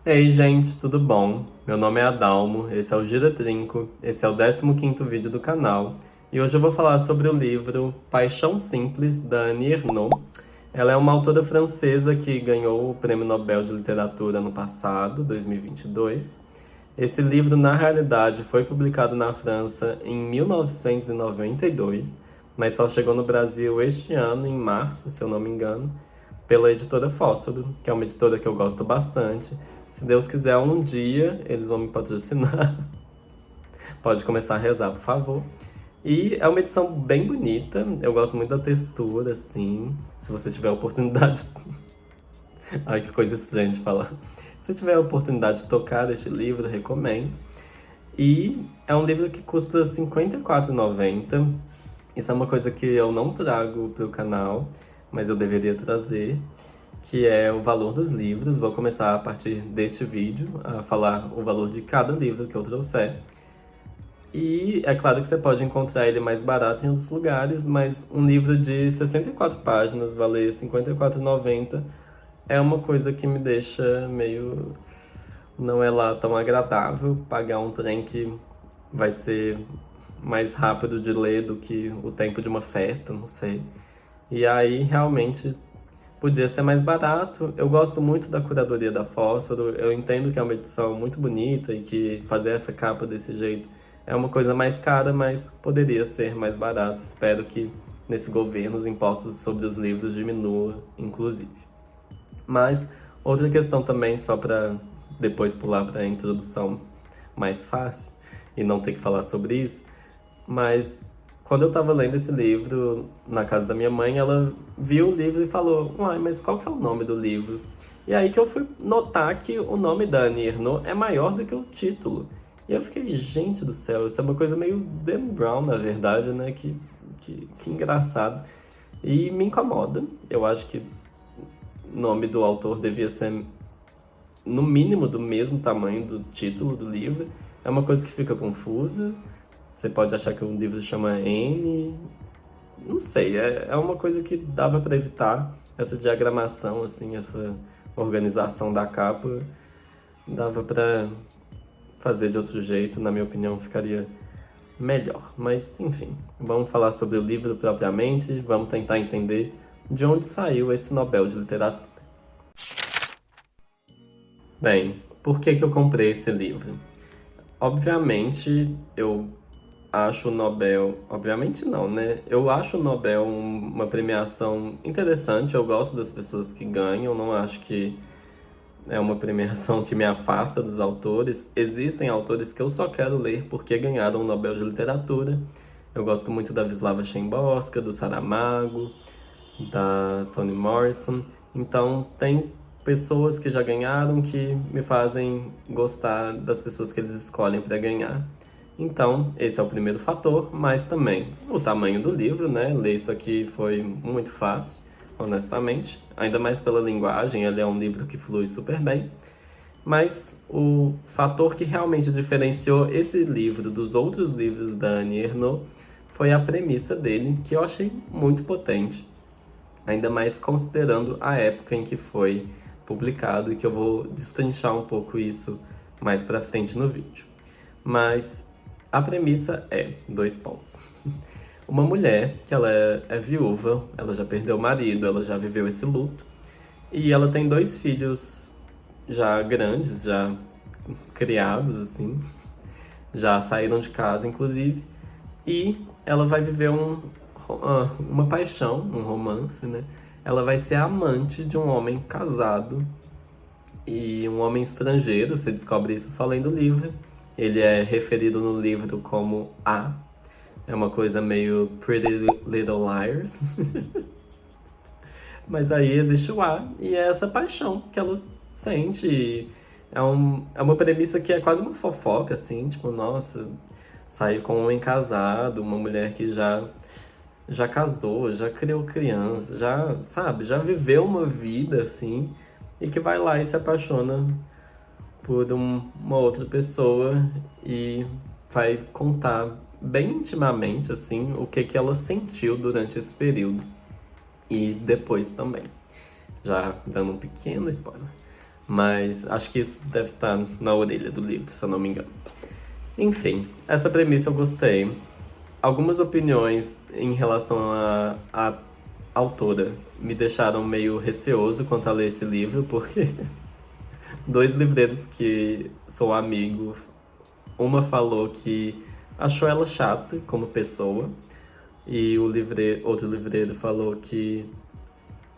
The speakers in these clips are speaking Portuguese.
Ei, gente, tudo bom? Meu nome é Adalmo, esse é o Gira Trinco, esse é o 15º vídeo do canal e hoje eu vou falar sobre o livro Paixão Simples, da Annie Ernaux. Ela é uma autora francesa que ganhou o Prêmio Nobel de Literatura ano passado, 2022. Esse livro, na realidade, foi publicado na França em 1992, mas só chegou no Brasil este ano, em março, se eu não me engano, pela editora Fósforo, que é uma editora que eu gosto bastante. Se Deus quiser, um dia eles vão me patrocinar. Pode começar a rezar, por favor. E é uma edição bem bonita, eu gosto muito da textura, assim. Se você tiver a oportunidade. Ai, que coisa estranha de falar. Se tiver a oportunidade de tocar este livro, recomendo. E é um livro que custa R$ 54,90. Isso é uma coisa que eu não trago para o canal, mas eu deveria trazer, que é o valor dos livros. Vou começar a partir deste vídeo a falar o valor de cada livro que eu trouxer. E é claro que você pode encontrar ele mais barato em outros lugares, mas um livro de 64 páginas valer R$ 54,90 é uma coisa que me deixa meio... Não é lá tão agradável pagar um trem que vai ser mais rápido de ler do que o tempo de uma festa, não sei. E aí, realmente, podia ser mais barato. Eu gosto muito da curadoria da Fósforo. Eu entendo que é uma edição muito bonita e que fazer essa capa desse jeito é uma coisa mais cara, mas poderia ser mais barato. Espero que nesse governo os impostos sobre os livros diminuam, inclusive. Mas outra questão também, só para depois pular para a introdução mais fácil e não ter que falar sobre isso, mas quando eu tava lendo esse livro na casa da minha mãe, ela viu o livro e falou: Uai, mas qual que é o nome do livro? E aí que eu fui notar que o nome da Annie Ernaux é maior do que o título. E eu fiquei, gente do céu, isso é uma coisa meio Dan Brown, na verdade, né? Que engraçado. E me incomoda. Eu acho que o nome do autor devia ser, no mínimo, do mesmo tamanho do título do livro. É uma coisa que fica confusa. Você pode achar que o livro chama N. Não sei, é uma coisa que dava para evitar. Essa diagramação, assim, essa organização da capa, dava para fazer de outro jeito. Na minha opinião, ficaria melhor. Mas, enfim, vamos falar sobre o livro propriamente. Vamos tentar entender de onde saiu esse Nobel de Literatura. Bem, por que eu comprei esse livro? Obviamente, eu acho o Nobel... Obviamente não, né? Eu acho o Nobel uma premiação interessante. Eu gosto das pessoas que ganham. Não acho que é uma premiação que me afasta dos autores. Existem autores que eu só quero ler porque ganharam o Nobel de Literatura. Eu gosto muito da Wisława Szymborska, do Saramago, da Toni Morrison. Então, tem pessoas que já ganharam que me fazem gostar das pessoas que eles escolhem para ganhar. Então, esse é o primeiro fator, mas também o tamanho do livro, né? Ler isso aqui foi muito fácil, honestamente. Ainda mais pela linguagem, ele é um livro que flui super bem. Mas o fator que realmente diferenciou esse livro dos outros livros da Annie Ernaux foi a premissa dele, que eu achei muito potente. Ainda mais considerando a época em que foi publicado, e que eu vou destrinchar um pouco isso mais pra frente no vídeo. Mas a premissa é, dois pontos. Uma mulher que ela é viúva, ela já perdeu o marido, ela já viveu esse luto, e ela tem dois filhos já grandes, já criados, assim, já saíram de casa, inclusive, e ela vai viver uma paixão, um romance, né? Ela vai ser amante de um homem casado e um homem estrangeiro. Você descobre isso só lendo o livro. Ele é referido no livro como A. É uma coisa meio Pretty Little Liars. Mas aí existe o A, e é essa paixão que ela sente. E é uma premissa que é quase uma fofoca, assim, tipo, nossa, sair com um homem casado, uma mulher que já casou, já criou criança, já, sabe, já viveu uma vida, assim, e que vai lá e se apaixona por uma outra pessoa e vai contar bem intimamente, assim, o que ela sentiu durante esse período e depois também. já dando um pequeno spoiler. Mas acho que isso deve estar na orelha do livro, se eu não me engano. Enfim, essa premissa eu gostei. Algumas opiniões em relação à autora me deixaram meio receoso quanto a ler esse livro, porque dois livreiros que sou amigo, uma falou que achou ela chata como pessoa, e outro livreiro falou que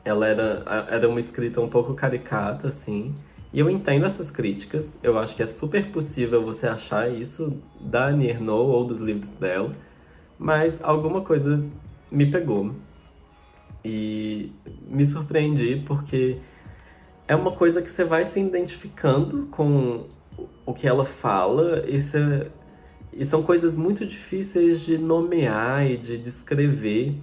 ela era uma escrita um pouco caricata, assim. E eu entendo essas críticas. Eu acho que é super possível você achar isso da Annie Ernaux ou dos livros dela. Mas alguma coisa me pegou. E me surpreendi porque é uma coisa que você vai se identificando com o que ela fala. E são coisas muito difíceis de nomear e de descrever,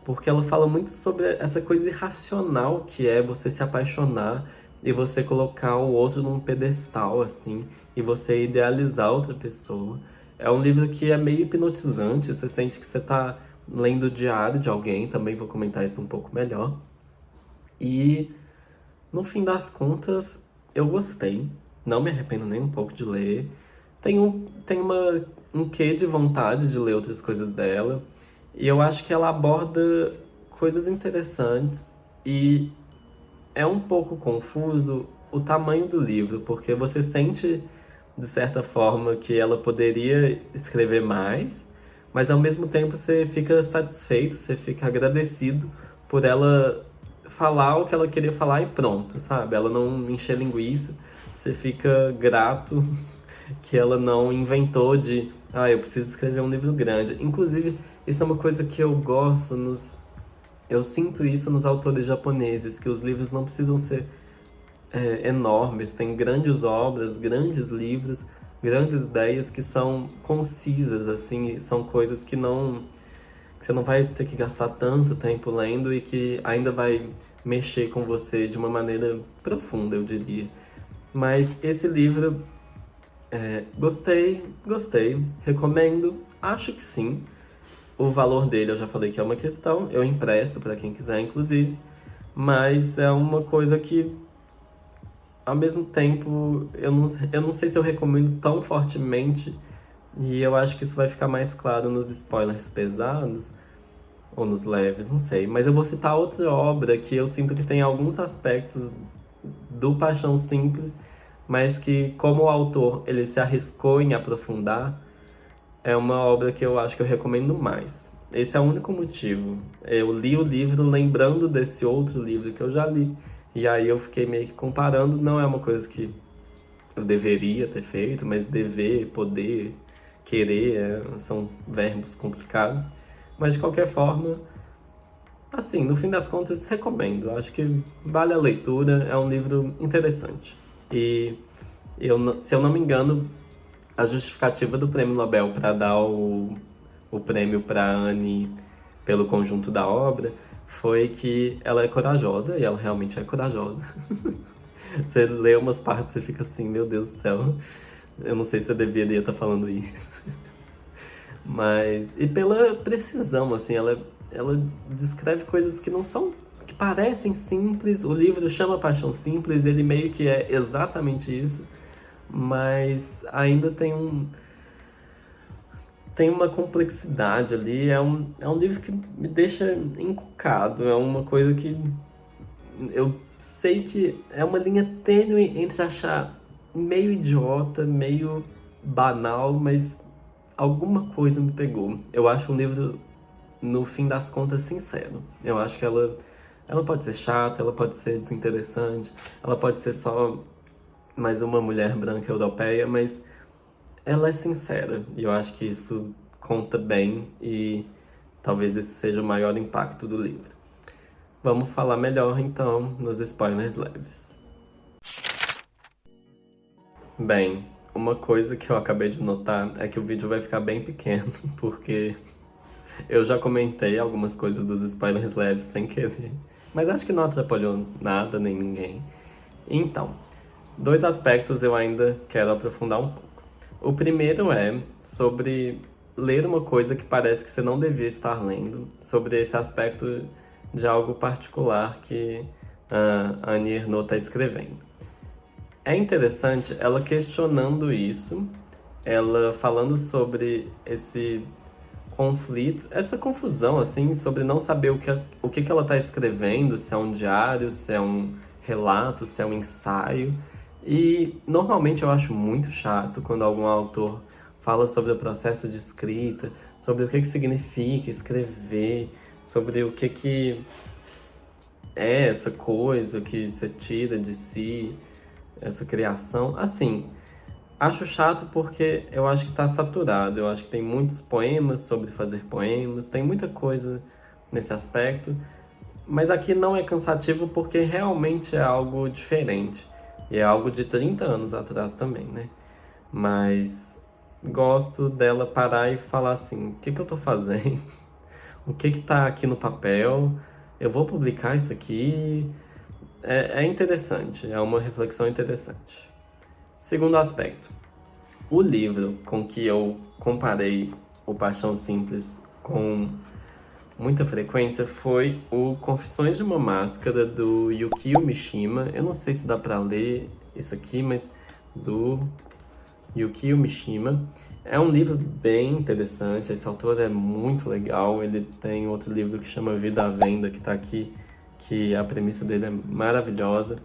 porque ela fala muito sobre essa coisa irracional que é você se apaixonar e você colocar o outro num pedestal, assim, e você idealizar outra pessoa. É um livro que é meio hipnotizante, você sente que você tá lendo o diário de alguém, também vou comentar isso um pouco melhor. E no fim das contas, eu gostei. Não me arrependo nem um pouco de ler. Um quê de vontade de ler outras coisas dela. E eu acho que ela aborda coisas interessantes. E é um pouco confuso o tamanho do livro, porque você sente, de certa forma, que ela poderia escrever mais, mas ao mesmo tempo você fica satisfeito, você fica agradecido por ela falar o que ela queria falar e pronto, sabe? Ela não encher linguiça, você fica grato que ela não inventou de, eu preciso escrever um livro grande. Inclusive, isso é uma coisa que eu gosto eu sinto isso nos autores japoneses, que os livros não precisam ser enormes, tem grandes obras, grandes livros, grandes ideias que são concisas, assim, e são coisas que você não vai ter que gastar tanto tempo lendo e que ainda vai mexer com você de uma maneira profunda, eu diria. Mas esse livro, gostei, recomendo, acho que sim. O valor dele eu já falei que é uma questão, eu empresto para quem quiser, inclusive, mas é uma coisa que, ao mesmo tempo, eu não sei se eu recomendo tão fortemente, e eu acho que isso vai ficar mais claro nos spoilers pesados, ou nos leves, não sei. Mas eu vou citar outra obra que eu sinto que tem alguns aspectos do Paixão Simples, mas que, como o autor ele se arriscou em aprofundar, é uma obra que eu acho que eu recomendo mais. Esse é o único motivo. Eu li o livro lembrando desse outro livro que eu já li. E aí eu fiquei meio que comparando. Não é uma coisa que eu deveria ter feito, mas dever, poder, querer, são verbos complicados. Mas de qualquer forma, assim, no fim das contas, recomendo. Acho que vale a leitura, é um livro interessante. E se eu não me engano, a justificativa do prêmio Nobel para dar o prêmio para Anne pelo conjunto da obra foi que ela é corajosa, e ela realmente é corajosa. Você lê umas partes e fica assim, meu Deus do céu, eu não sei se eu deveria estar falando isso. Mas, e pela precisão, assim, ela descreve coisas que não são, que parecem simples. O livro chama Paixão Simples, ele meio que é exatamente isso, mas ainda tem uma complexidade ali. É um livro que me deixa encucado, é uma coisa que eu sei que é uma linha tênue entre achar meio idiota, meio banal, mas alguma coisa me pegou. Eu acho um livro, no fim das contas, sincero. Eu acho que ela pode ser chata, ela pode ser desinteressante, ela pode ser só mais uma mulher branca europeia, mas ela é sincera. E eu acho que isso conta bem e talvez esse seja o maior impacto do livro. Vamos falar melhor então nos spoilers leves. Bem, uma coisa que eu acabei de notar é que o vídeo vai ficar bem pequeno, porque eu já comentei algumas coisas dos spoilers leves sem querer, mas acho que não atrapalhou nada nem ninguém. Então, dois aspectos eu ainda quero aprofundar um pouco. O primeiro é sobre ler uma coisa que parece que você não devia estar lendo, sobre esse aspecto de algo particular que a Annie Ernaux está escrevendo. É interessante ela questionando isso, ela falando sobre esse conflito, essa confusão, assim, sobre não saber o que ela está escrevendo, se é um diário, se é um relato, se é um ensaio. E normalmente eu acho muito chato quando algum autor fala sobre o processo de escrita, sobre o que significa escrever, sobre o que é essa coisa que você tira de si, essa criação. Assim, acho chato porque eu acho que tá saturado. Eu acho que tem muitos poemas sobre fazer poemas, tem muita coisa nesse aspecto, mas aqui não é cansativo porque realmente é algo diferente. E é algo de 30 anos atrás também, né? Mas gosto dela parar e falar assim: o que eu tô fazendo? O que tá aqui no papel? Eu vou publicar isso aqui? É interessante, é uma reflexão interessante. Segundo aspecto, o livro com que eu comparei o Paixão Simples com muita frequência foi o Confissões de uma Máscara, do Yukio Mishima. Eu não sei se dá pra ler isso aqui, mas do Yukio Mishima. É um livro bem interessante, esse autor é muito legal. Ele tem outro livro que chama Vida à Venda, que tá aqui, que a premissa dele é maravilhosa.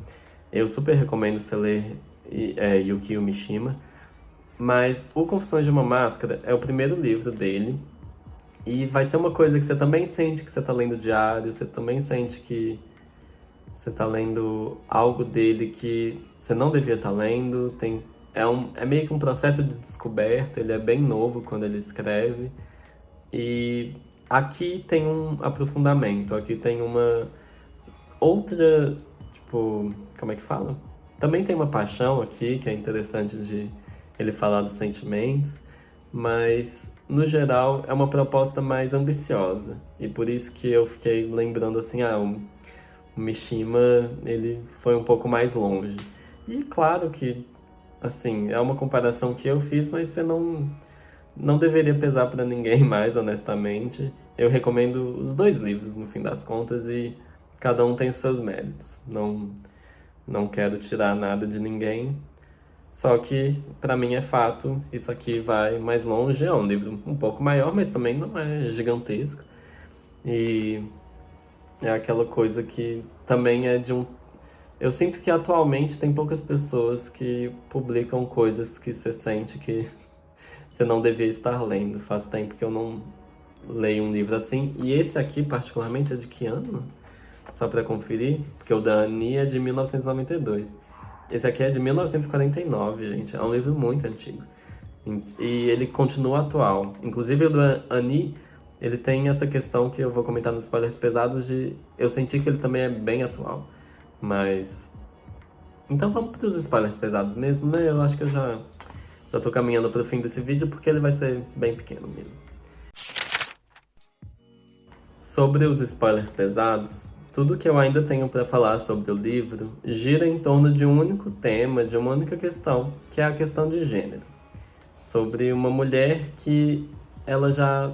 Eu super recomendo você ler Yukio Mishima. Mas o Confissões de uma Máscara é o primeiro livro dele. E vai ser uma coisa que você também sente que você tá lendo diário, você também sente que você tá lendo algo dele que você não devia estar lendo. É meio que um processo de descoberta, ele é bem novo quando ele escreve. E aqui tem um aprofundamento, aqui tem uma outra, tipo, como é que fala? Também tem uma paixão aqui, que é interessante de ele falar dos sentimentos, mas no geral é uma proposta mais ambiciosa. E por isso que eu fiquei lembrando assim, o Mishima, ele foi um pouco mais longe. E claro que, assim, é uma comparação que eu fiz, mas você não deveria pesar para ninguém mais, honestamente. Eu recomendo os dois livros, no fim das contas, e cada um tem os seus méritos. Não quero tirar nada de ninguém. Só que, para mim, é fato, isso aqui vai mais longe. É um livro um pouco maior, mas também não é gigantesco. E é aquela coisa que também é de um. Eu sinto que atualmente tem poucas pessoas que publicam coisas que você sente que você não devia estar lendo. Faz tempo que eu não leio um livro assim. E esse aqui, particularmente, é de que ano? Só para conferir, porque o da Annie é de 1992. Esse aqui é de 1949, gente. É um livro muito antigo. E ele continua atual. Inclusive o do Annie, ele tem essa questão que eu vou comentar nos spoilers pesados de... Eu senti que ele também é bem atual. Mas... Então vamos para os spoilers pesados mesmo, né? Eu acho que eu já tô caminhando para o fim desse vídeo, porque ele vai ser bem pequeno mesmo. Sobre os spoilers pesados, tudo que eu ainda tenho para falar sobre o livro gira em torno de um único tema, de uma única questão, que é a questão de gênero. Sobre uma mulher que ela já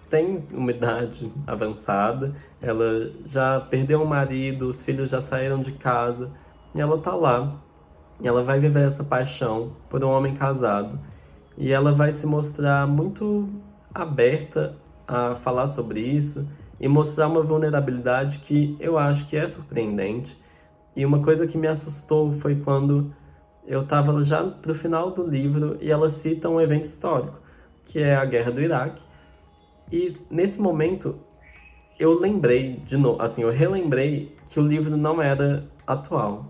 tem uma idade avançada, ela já perdeu o marido, os filhos já saíram de casa, e ela tá lá. E ela vai viver essa paixão por um homem casado. E ela vai se mostrar muito aberta a falar sobre isso e mostrar uma vulnerabilidade que eu acho que é surpreendente. E uma coisa que me assustou foi quando eu estava já pro final do livro e ela cita um evento histórico, que é a Guerra do Iraque. E nesse momento eu lembrei de novo, assim, eu relembrei que o livro não era atual.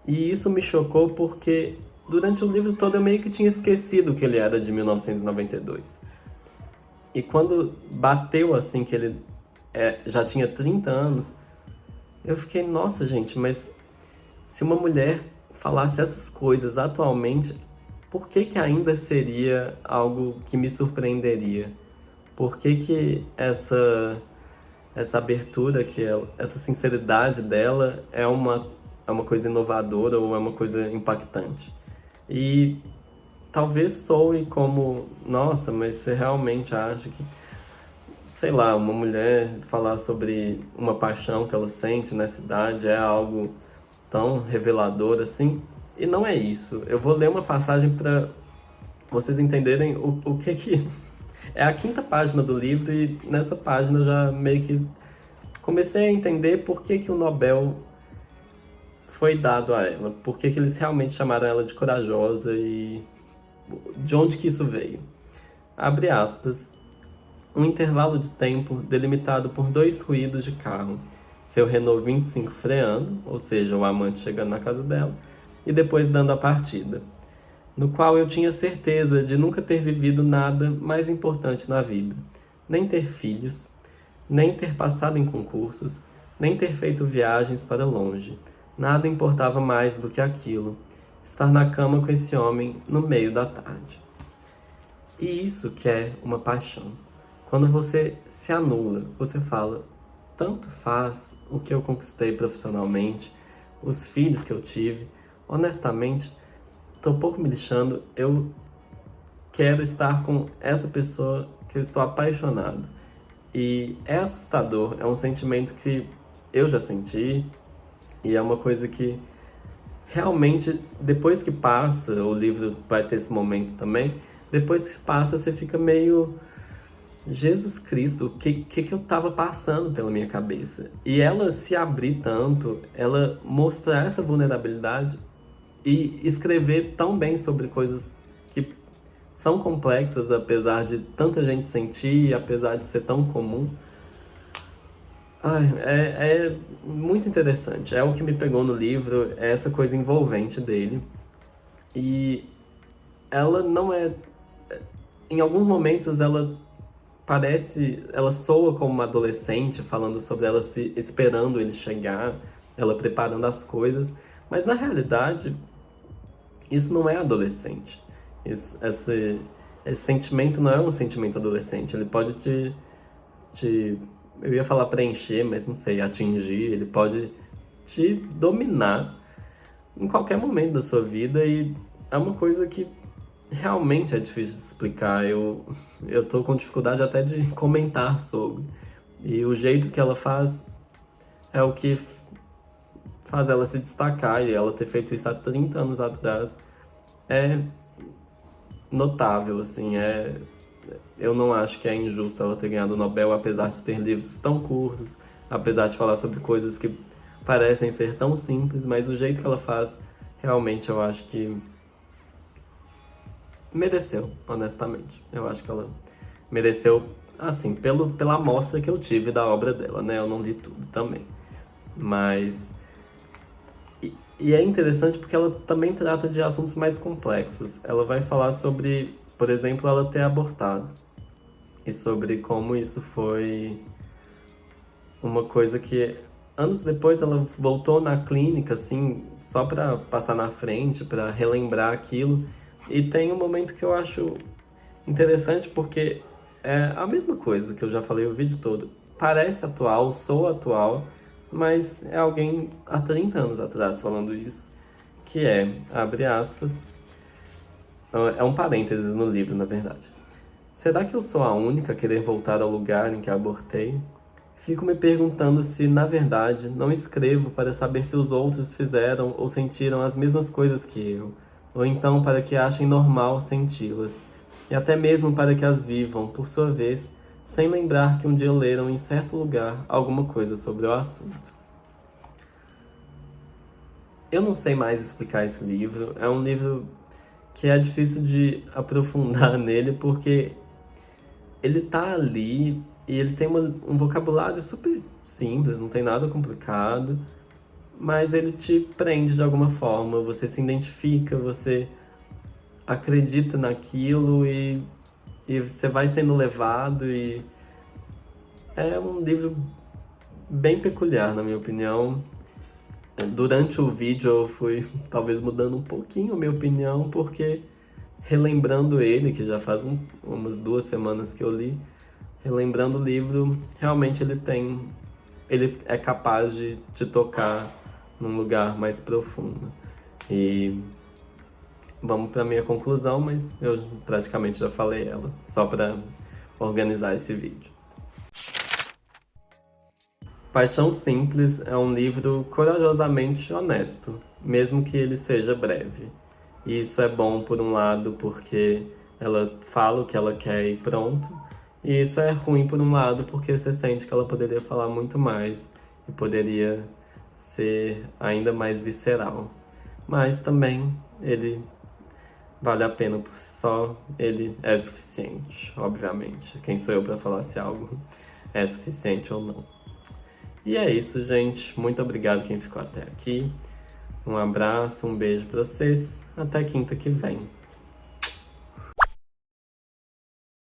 E isso me chocou porque durante o livro todo eu meio que tinha esquecido que ele era de 1992. E quando bateu assim que ele já tinha 30 anos, eu fiquei, nossa gente, mas se uma mulher falasse essas coisas atualmente, por que ainda seria algo que me surpreenderia? Por que essa abertura, essa sinceridade dela é uma coisa inovadora ou é uma coisa impactante? E talvez soe como, nossa, mas você realmente acha que... sei lá, uma mulher falar sobre uma paixão que ela sente nessa idade é algo tão revelador assim. E não é isso. Eu vou ler uma passagem para vocês entenderem o que que. É a quinta página do livro e nessa página eu já meio que comecei a entender por que que o Nobel foi dado a ela, por que que eles realmente chamaram ela de corajosa e de onde que isso veio. Abre aspas. Um intervalo de tempo delimitado por dois ruídos de carro. Seu Renault 25 freando, ou seja, o amante chegando na casa dela, e depois dando a partida, no qual eu tinha certeza de nunca ter vivido nada mais importante na vida, nem ter filhos, nem ter passado em concursos, nem ter feito viagens para longe. Nada importava mais do que aquilo, estar na cama com esse homem no meio da tarde. E isso que é uma paixão. Quando você se anula, você fala, tanto faz o que eu conquistei profissionalmente, os filhos que eu tive, honestamente, tô pouco me lixando, eu quero estar com essa pessoa que eu estou apaixonado. E é assustador, é um sentimento que eu já senti, e é uma coisa que realmente, depois que passa, o livro vai ter esse momento também, depois que passa você fica meio... Jesus Cristo, o que eu tava passando pela minha cabeça? E ela se abrir tanto, ela mostrar essa vulnerabilidade e escrever tão bem sobre coisas que são complexas, apesar de tanta gente sentir, apesar de ser tão comum. Ai, é muito interessante. É o que me pegou no livro, é essa coisa envolvente dele. E ela não é. Em alguns momentos ela soa como uma adolescente, falando sobre ela se esperando ele chegar, ela preparando as coisas, mas na realidade isso não é adolescente. Esse sentimento não é um sentimento adolescente, ele pode eu ia falar preencher, mas não sei, atingir, ele pode te dominar em qualquer momento da sua vida e é uma coisa que realmente é difícil de explicar. Eu tô com dificuldade até de comentar sobre. E o jeito que ela faz é o que faz ela se destacar. E ela ter feito isso há 30 anos atrás é notável, assim. Eu não acho que é injusto ela ter ganhado o Nobel, apesar de ter livros tão curtos, apesar de falar sobre coisas que parecem ser tão simples, mas o jeito que ela faz, realmente eu acho que mereceu, honestamente. Eu acho que ela mereceu, assim, pela amostra que eu tive da obra dela, né? Eu não li tudo também. Mas. E é interessante porque ela também trata de assuntos mais complexos. Ela vai falar sobre, por exemplo, ela ter abortado. E sobre como isso foi uma coisa que anos depois ela voltou na clínica, assim, só pra passar na frente, pra relembrar aquilo. E tem um momento que eu acho interessante porque é a mesma coisa que eu já falei o vídeo todo. Parece atual, sou atual, mas é alguém há 30 anos atrás falando isso. Que é, abre aspas, é um parênteses no livro, na verdade. Será que eu sou a única a querer voltar ao lugar em que abortei? Fico me perguntando se, na verdade, não escrevo para saber se os outros fizeram ou sentiram as mesmas coisas que eu, ou então para que achem normal senti-las, e até mesmo para que as vivam, por sua vez, sem lembrar que um dia leram em certo lugar alguma coisa sobre o assunto. Eu não sei mais explicar esse livro, é um livro que é difícil de aprofundar nele porque ele tá ali e ele tem um vocabulário super simples, não tem nada complicado, mas ele te prende de alguma forma, você se identifica, você acredita naquilo e você vai sendo levado e é um livro bem peculiar, na minha opinião. Durante o vídeo eu fui talvez mudando um pouquinho a minha opinião, porque relembrando ele, que já faz umas 2 semanas que eu li, relembrando o livro, realmente ele é capaz de te tocar num lugar mais profundo. E vamos para minha conclusão, mas eu praticamente já falei ela, só para organizar esse vídeo. Paixão Simples é um livro corajosamente honesto, mesmo que ele seja breve. E isso é bom por um lado porque ela fala o que ela quer e pronto. E isso é ruim por um lado porque você sente que ela poderia falar muito mais e poderia ser ainda mais visceral. Mas também ele vale a pena por si só, ele é suficiente, obviamente. Quem sou eu para falar se algo é suficiente ou não? E é isso, gente. Muito obrigado quem ficou até aqui. Um abraço, um beijo para vocês. Até quinta que vem.